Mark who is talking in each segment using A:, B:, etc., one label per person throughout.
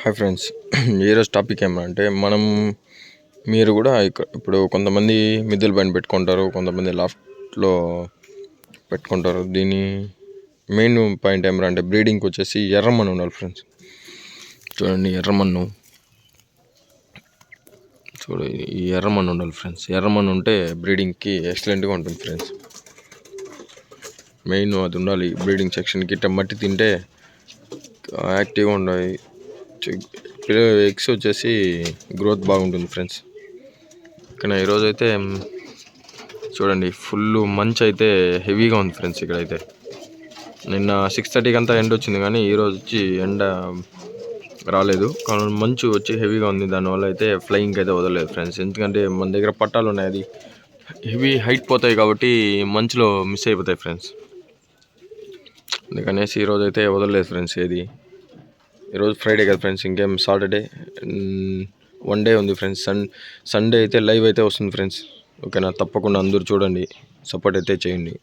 A: Hi friends, ఈరోజు topic ఏమంటే మీరు కూడా ఇప్పుడు కొంతమంది మిద్దెల పైన పెట్టుకుంటారు, కొంతమంది లాఫ్ట్లో పెట్టుకుంటారు. దీని మెయిన్ పాయింట్ ఏమంటే బ్రీడింగ్కి వచ్చేసి ఎర్రమన్ను ఉండాలి ఫ్రెండ్స్. చూడండి, ఈ ఎర్రమన్ను ఉండాలి ఫ్రెండ్స్. ఎర్రమన్ను ఉంటే బ్రీడింగ్కి ఎక్సలెంట్గా ఉంటుంది ఫ్రెండ్స్. మెయిన్ అది ఉండాలి బ్రీడింగ్ సెక్షన్కి. మట్టి తింటే యాక్టివ్గా ఉండాలి. ఎగ్స్ వచ్చేసి గ్రోత్ బాగుంటుంది ఫ్రెండ్స్. కానీ ఈరోజు అయితే చూడండి, ఫుల్ మంచు అయితే హెవీగా ఉంది ఫ్రెండ్స్. ఇక్కడైతే నిన్న 6:30కి అంతా ఎండ వచ్చింది, కానీ ఈరోజు వచ్చి ఎండ రాలేదు. కానీ మంచు వచ్చి హెవీగా ఉంది. దానివల్ల అయితే ఫ్లయింగ్కి అయితే వదలలేదు ఫ్రెండ్స్. ఎందుకంటే మన దగ్గర పట్టాలు ఉన్నాయి, అది హెవీ హైట్ పోతాయి కాబట్టి మంచులో మిస్ అయిపోతాయి ఫ్రెండ్స్. అందుకనేసి ఈరోజు అయితే వదలలేదు ఫ్రెండ్స్. ఈరోజు ఫ్రైడే కదా ఫ్రెండ్స్, ఇంకేం సాటర్డే 1 డే ఉంది ఫ్రెండ్స్. సండే అయితే లైవ్ అయితే వస్తుంది ఫ్రెండ్స్. ఓకేనా, తప్పకుండా అందరూ చూడండి, సపోర్ట్ అయితే చేయండి.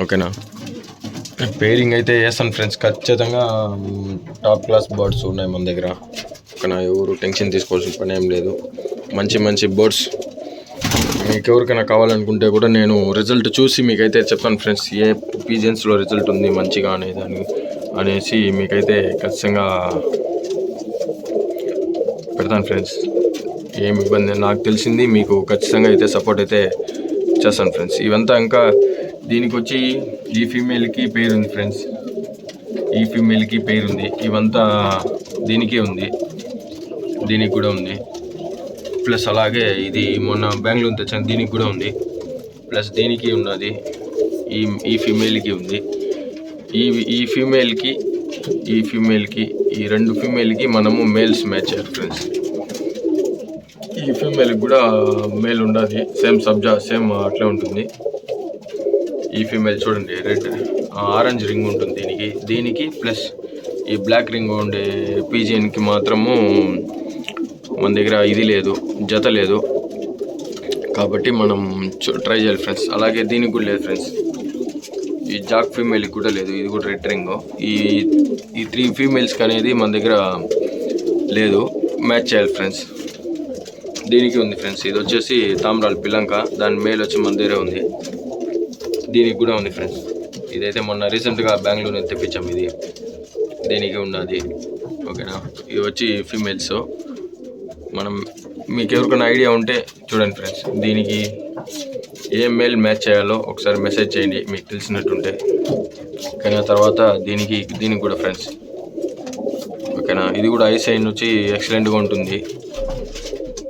A: ఓకేనా, పేరింగ్ అయితే వేస్తాను ఫ్రెండ్స్ ఖచ్చితంగా. టాప్ క్లాస్ బర్డ్స్ ఉన్నాయి మన దగ్గర. ఓకేనా, ఎవరు టెన్షన్ తీసుకోవాల్సిన పని ఏం లేదు. మంచి బర్డ్స్ మీకు ఎవరికైనా కావాలనుకుంటే కూడా నేను రిజల్ట్ చూసి మీకైతే చెప్తాను ఫ్రెండ్స్. ఏ పీజన్స్లో రిజల్ట్ ఉంది మంచిగా అనేసి మీకైతే ఖచ్చితంగా పెడతాను ఫ్రెండ్స్. ఏమి ఇబ్బంది, నాకు తెలిసింది మీకు ఖచ్చితంగా అయితే సపోర్ట్ అయితే చేస్తాను ఫ్రెండ్స్. ఇవంతా ఇంకా దీనికి వచ్చి ఈ ఫీమేల్కి పేరు ఉంది ఫ్రెండ్స్. ఈ ఫీమేల్కి పేరు ఉంది. ఇవంతా దీనికే ఉంది, దీనికి కూడా ఉంది. ప్లస్ అలాగే ఇది మొన్న బెంగళూరు తెచ్చాను, దీనికి కూడా ఉంది. ప్లస్ దీనికి ఉన్నది, ఈ ఫీమేల్కి ఉంది. ఈ ఫీమేల్కి ఈ 2 ఫీమేల్కి మనము మేల్స్ మ్యాచ్ చేయాలి ఫ్రెండ్స్. ఈ ఫీమేల్కి కూడా మేల్ ఉండాలి, సేమ్ సబ్జా సేమ్ అట్లే ఉంటుంది. ఈ ఫీమేల్ చూడండి, ఆరెంజ్ రింగ్ ఉంటుంది దీనికి ప్లస్ ఈ బ్లాక్ రింగ్ ఉండే పీజియన్కి మాత్రము మన దగ్గర ఇది లేదు, జత లేదు. కాబట్టి మనం ట్రై చేయాలి ఫ్రెండ్స్. అలాగే దీనికి కూడా లేదు ఫ్రెండ్స్. ఈ జాక్ ఫీమేల్కి కూడా లేదు, ఇది కూడా రెడ్ రింగ్. ఈ 3 ఫీమేల్స్కి అనేది మన దగ్గర లేదు, మ్యాచ్ చేయాలి ఫ్రెండ్స్. దీనికి ఉంది ఫ్రెండ్స్. ఇది వచ్చేసి తామ్రాల పిల్లంక, దాని మేల్ వచ్చి మన దగ్గరే ఉంది. దీనికి కూడా ఉంది ఫ్రెండ్స్. ఇదైతే మొన్న రీసెంట్గా బెంగళూరు నుంచి తెప్పించాం. దీనికి ఉన్నది. ఓకేనా, ఇవి వచ్చి ఫీమేల్స్. మీకు ఎవరికైనా ఐడియా ఉంటే చూడండి ఫ్రెండ్స్. దీనికి ఏ మేల్ మ్యాచ్ చేయాలో ఒకసారి మెసేజ్ చేయండి మీకు తెలిసినట్టుంటే. ఓకేనా, తర్వాత దీనికి కూడా ఫ్రెండ్స్. ఓకేనా, ఇది కూడా ఐ సైన్ వచ్చి ఎక్సలెంట్గా ఉంటుంది.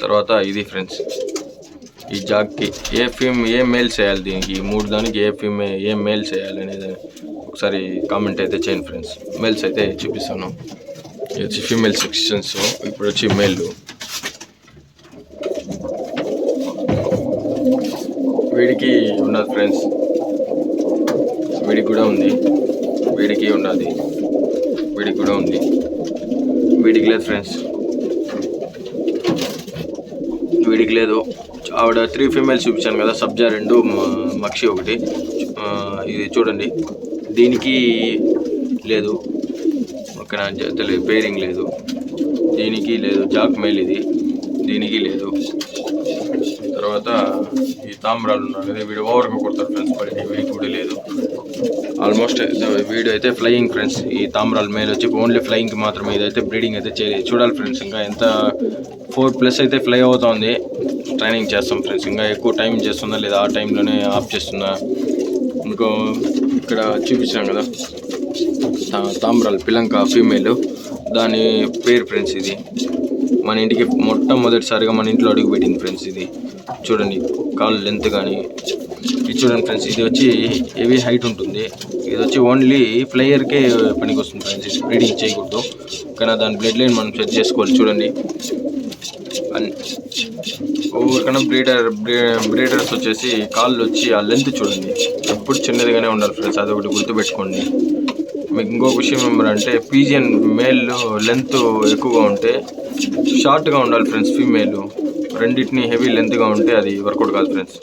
A: తర్వాత ఇది ఫ్రెండ్స్, ఈ జాక్కి ఏ మేల్ చేయాలి, దీనికి 3 దానికి ఏ మేల్ చేయాలి అనేది ఒకసారి కామెంట్ అయితే చేయండి ఫ్రెండ్స్. మేల్స్ అయితే చూపిస్తాను. ఇది వచ్చి ఫీమేల్ సెక్షన్స్. ఇప్పుడు వచ్చి మేల్. వీడికి ఉన్నది ఫ్రెండ్స్, వీడికి కూడా ఉంది, వీడికి ఉన్నది, వీడికి కూడా ఉంది, వీడికి లేదు ఫ్రెండ్స్. వీడికి లేదు. ఆవిడ 3 ఫీమేల్స్ చూపించాను కదా, సబ్జా 2, మక్షి 1. ఇది చూడండి, దీనికి లేదు. ఓకేనా, తెలియదు, పేరింగ్ లేదు, దీనికి లేదు. జాక్ మేల్ ఇది, దీనికి లేదు. తర్వాత ఈ తామ్రాలు ఉన్నారు కదా, వీడు ఓవర్గా కొడతారు ఫ్రెండ్స్, బయట వీడికి కూడా లేదు. ఆల్మోస్ట్ వీడియో అయితే ఫ్లయింగ్ ఫ్రెండ్స్. ఈ తామ్రాల మేల్ వచ్చి ఓన్లీ ఫ్లయింగ్కి మాత్రమే. ఇదైతే బ్రీడింగ్ అయితే చేయలేదు. చూడాలి ఫ్రెండ్స్, ఇంకా ఎంత 4+ అయితే ఫ్లై అవుతుంది. ట్రైనింగ్ చేస్తాం ఫ్రెండ్స్. ఇంకా ఎక్కువ టైం చేస్తుందా లేదా, ఆ టైంలోనే ఆఫ్ చేస్తుందా. ఇంకో ఇక్కడ చూపించాం కదా తామ్రాల పిల్లంక ఫీమేల్, దాని పేరు ఫ్రెండ్స్. ఇది మన ఇంటికి మొట్టమొదటిసారిగా మన ఇంట్లో అడుగు పెట్టింది ఫ్రెండ్స్. ఇది చూడండి, కాళ్ళు లెంత్ కానీ ఇది చూడండి ఫ్రెండ్స్. ఇది వచ్చి హెవీ హైట్ ఉంటుంది. ఇది వచ్చి ఓన్లీ ఫ్లైయర్కే పనికి వస్తుంది ఫ్రెండ్స్. ఇది బ్రీడింగ్ చేయకూడదు, కానీ దాని బ్లడ్ లైన్ మనం సెట్ చేసుకోవాలి. చూడండి, ఎవరికైనా బ్రీడర్స్ వచ్చేసి కాళ్ళు వచ్చి ఆ లెంత్ చూడండి, ఎప్పుడు చిన్నదిగానే ఉండాలి ఫ్రెండ్స్. అది ఒకటి గుర్తుపెట్టుకోండి. మీకు ఇంకొక విషయం ఏమంటే, పీజియన్ మేల్ లెంత్ ఎక్కువగా ఉంటే షార్ట్గా ఉండాలి ఫ్రెండ్స్. ఫీమేల్ రెండింటిని హెవీ లెంత్గా ఉంటే అది వర్కౌట్ కాదు ఫ్రెండ్స్.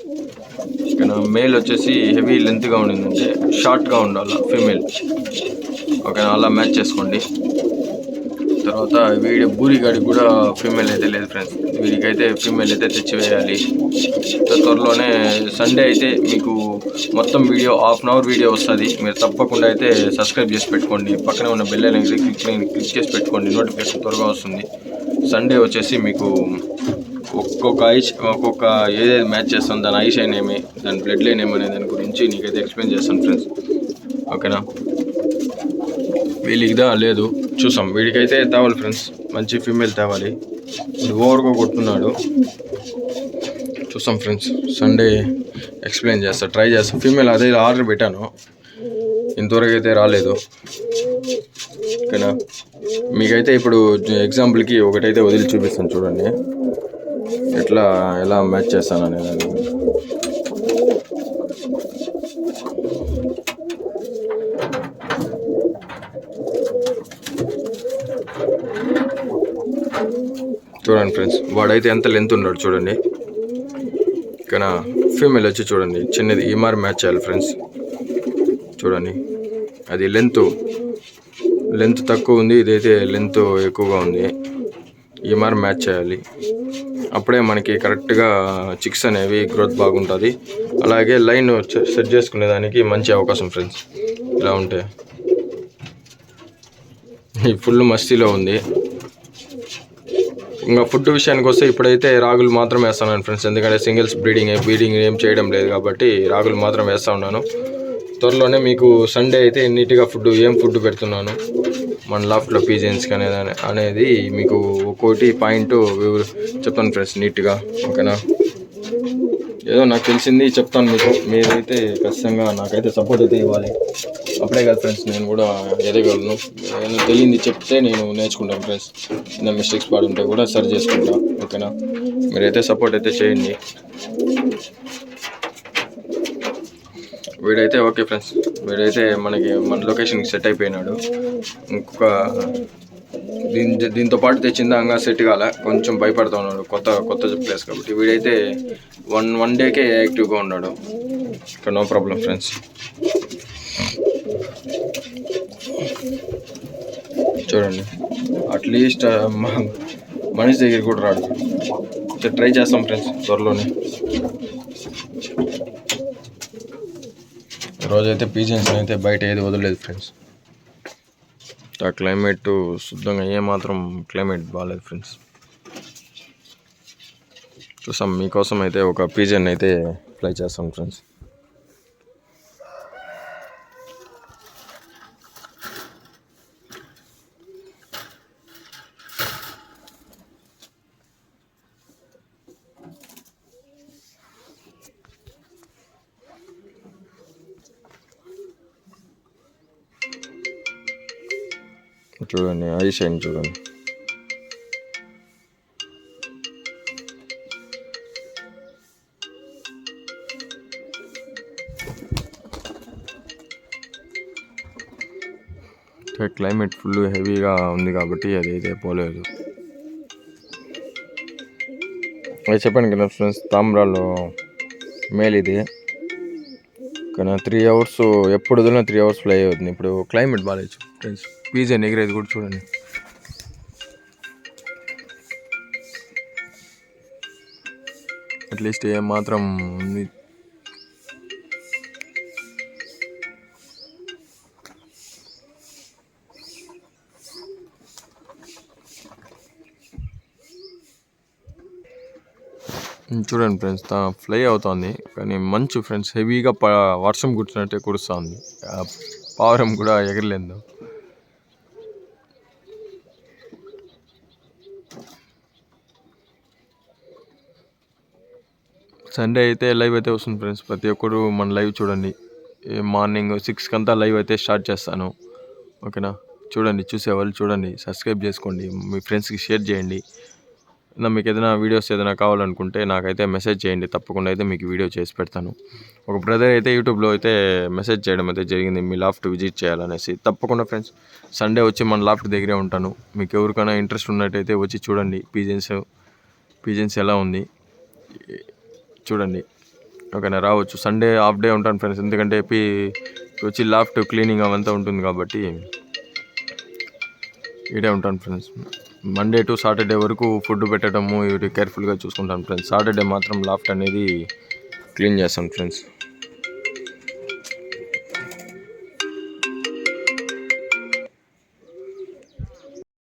A: ఓకేనా, మేల్ వచ్చేసి హెవీ లెంత్గా ఉండిందంటే షార్ట్గా ఉండాలి ఫీమేల్. ఓకేనా, అలా మ్యాచ్ చేసుకోండి. తర్వాత వీడి బూరిగాడికి కూడా ఫీమేల్ అయితే లేదు ఫ్రెండ్స్. వీడికైతే ఫీమేల్ అయితే తెచ్చివేయాలి. త్వరలోనే సండే అయితే మీకు మొత్తం video half an hour video వస్తుంది. మీరు తప్పకుండా అయితే సబ్స్క్రైబ్ చేసి పెట్టుకోండి. పక్కనే ఉన్న బెల్ ఐకాన్ క్లిక్ చేసి పెట్టుకోండి, నోటిఫికేషన్ త్వరగా వస్తుంది. సండే వచ్చేసి మీకు ఒక్కొక్క ఏదైతే మ్యాచ్ చేస్తాం దాని ఐస్ అయిన ఏమి, దాని బ్లడ్ లైన్ ఏమనే దాని గురించి నీకైతే ఎక్స్ప్లెయిన్ చేస్తాను ఫ్రెండ్స్. ఓకేనా? వీళ్ళకిదా లేదు చూసాం. వీడికైతే తేవాలి ఫ్రెండ్స్, మంచి ఫీమేల్ తేవాలి. వీడు ఓవర్గా కొట్టున్నాడు. చూసాం ఫ్రెండ్స్, సండే ఎక్స్ప్లెయిన్ చేస్తా, ట్రై చేస్తాను. ఫీమేల్ అదే ఆర్డర్ పెట్టాను, ఇంతవరకు అయితే రాలేదు. ఓకేనా? మీకైతే ఇప్పుడు ఎగ్జాంపుల్కి ఒకటైతే వదిలి చూపిస్తాను చూడండి, ఎలా మ్యాచ్ చేస్తాను అనేది. చూడండి ఫ్రెండ్స్, వాడైతే ఎంత లెంత్ ఉన్నాడు చూడండి. ఓకేనా? ఫీమేల్ వచ్చి చూడండి చిన్నది. ఈ మారి మ్యాచ్ చేయాలి ఫ్రెండ్స్. చూడండి, అది లెంత్ తక్కువ ఉంది, ఇదైతే లెంత్ ఎక్కువగా ఉంది. ఈ మారి మ్యాచ్ చేయాలి, అప్పుడే మనకి కరెక్ట్గా చిక్స్ అనేవి గ్రోత్ బాగుంటుంది. అలాగే లైన్ సెట్ చేసుకునే దానికి మంచి అవకాశం ఫ్రెండ్స్. ఇలా ఉంటే ఈ ఫుల్ మస్తీలో ఉంది. ఇంకా ఫుడ్ విషయానికి వస్తే ఇప్పుడైతే రాగులు మాత్రం వేస్తున్నాను ఫ్రెండ్స్, ఎందుకంటే సింగిల్స్ బ్రీడింగ్ ఏం చేయడం లేదు కాబట్టి రాగులు మాత్రం వేస్తూ ఉన్నాను. త్వరలోనే మీకు సండే అయితే నీట్గా ఏం ఫుడ్ పెడుతున్నాను మన లాఫ్ట్లో పీజెన్స్కి అనేది మీకు ఒక్కోటి పాయింట్ చెప్తాను ఫ్రెండ్స్ నీట్గా. ఓకేనా? ఏదో నాకు తెలిసింది చెప్తాను మీకు. మీరైతే ఖచ్చితంగా నాకైతే సపోర్ట్ అయితే ఇవ్వాలి, అప్పుడే కదా ఫ్రెండ్స్ నేను కూడా ఎదగలను. నేను తెలియంది చెప్తే నేను నేర్చుకుంటాను ఫ్రెండ్స్. చిన్న మిస్టేక్స్ పాడుంటే కూడా సరి చేసుకుంటా. ఓకేనా? మీరైతే సపోర్ట్ అయితే చేయండి. వీడైతే ఓకే ఫ్రెండ్స్, వీడైతే మన లొకేషన్కి సెట్ అయిపోయినాడు. ఇంకొక దీంతో పాటు తెచ్చిందా ఇంకా సెట్ కాల, కొంచెం భయపడుతూ ఉన్నాడు, కొత్త ప్లేస్ కాబట్టి. వీడైతే వన్ డేకే యాక్టివ్గా ఉన్నాడు. ఇక్కడ నో ప్రాబ్లం ఫ్రెండ్స్. చూడండి, అట్లీస్ట్ మనిషి దగ్గర కూడా రాడు. ట్రై చేస్తాం ఫ్రెండ్స్ త్వరలోనే. రోజైతే పీజన్స్ అయితే బయట ఏది వదలలేదు ఫ్రెండ్స్. ఆ క్లైమేట్ శుద్ధంగా ఏమాత్రం క్లైమేట్ బాగాలేదు ఫ్రెండ్స్. చూసాం, మీకోసం అయితే ఒక పీజన్ అయితే ఫ్లై చేస్తాం ఫ్రెండ్స్. చూడండి, ఐ షైన్ చూడండి. క్లైమేట్ ఫుల్ హెవీగా ఉంది కాబట్టి అది అయితే పోలేదు. అది చెప్పాను కదా ఫ్రెండ్స్, తామ్రాలో మేల్ ఇది. కానీ 3 అవర్స్ ఎప్పుడు వదిలినా 3 అవర్స్ ఫ్లై అవుతుంది. ఇప్పుడు క్లైమేట్ బాగాలేదు ఫ్రెండ్స్. పీజన్ ఎగిరేది కూడా చూడండి. అట్లీస్ట్ ఏమాత్రం ఉంది. చూడండి ఫ్రెండ్స్, ఫ్లై అవుతుంది కానీ మంచు ఫ్రెండ్స్ హెవీగా వర్షం కుట్టినట్టే కురుస్తుంది. పావురం కూడా ఎగరలేదు. సండే అయితే లైవ్ అయితే వస్తుంది ఫ్రెండ్స్. ప్రతి ఒక్కరు మన లైవ్ చూడండి. మార్నింగ్ 6 అంతా లైవ్ అయితే స్టార్ట్ చేస్తాను. ఓకేనా? చూడండి, చూసేవాళ్ళు చూడండి, సబ్స్క్రైబ్ చేసుకోండి, మీ ఫ్రెండ్స్కి షేర్ చేయండి. మీకు ఏదైనా వీడియోస్ కావాలనుకుంటే నాకైతే మెసేజ్ చేయండి, తప్పకుండా అయితే మీకు వీడియో చేసి పెడతాను. ఒక బ్రదర్ అయితే యూట్యూబ్లో అయితే మెసేజ్ చేయడం అయితే జరిగింది, మీ లాఫ్ట్ విజిట్ చేయాలనేసి. తప్పకుండా ఫ్రెండ్స్ సండే వచ్చి మన లాఫ్ట్ దగ్గరే ఉంటాను. మీకు ఎవరికైనా ఇంట్రెస్ట్ ఉన్నట్టయితే వచ్చి చూడండి పీజన్స్ ఎలా ఉంది చూడండి. ఓకేనా? రావచ్చు. సండే హాఫ్ డే ఉంటాను ఫ్రెండ్స్, ఎందుకంటే వచ్చి లాఫ్ట్ క్లీనింగ్ అవంతా ఉంటుంది కాబట్టి ఇడే ఉంటాను ఫ్రెండ్స్. మండే టు సాటర్డే వరకు ఫుడ్ పెట్టడము ఇవి కేర్ఫుల్గా చూసుకుంటాను ఫ్రెండ్స్. సాటర్డే మాత్రం లాఫ్ట్ అనేది క్లీన్ చేస్తాను ఫ్రెండ్స్.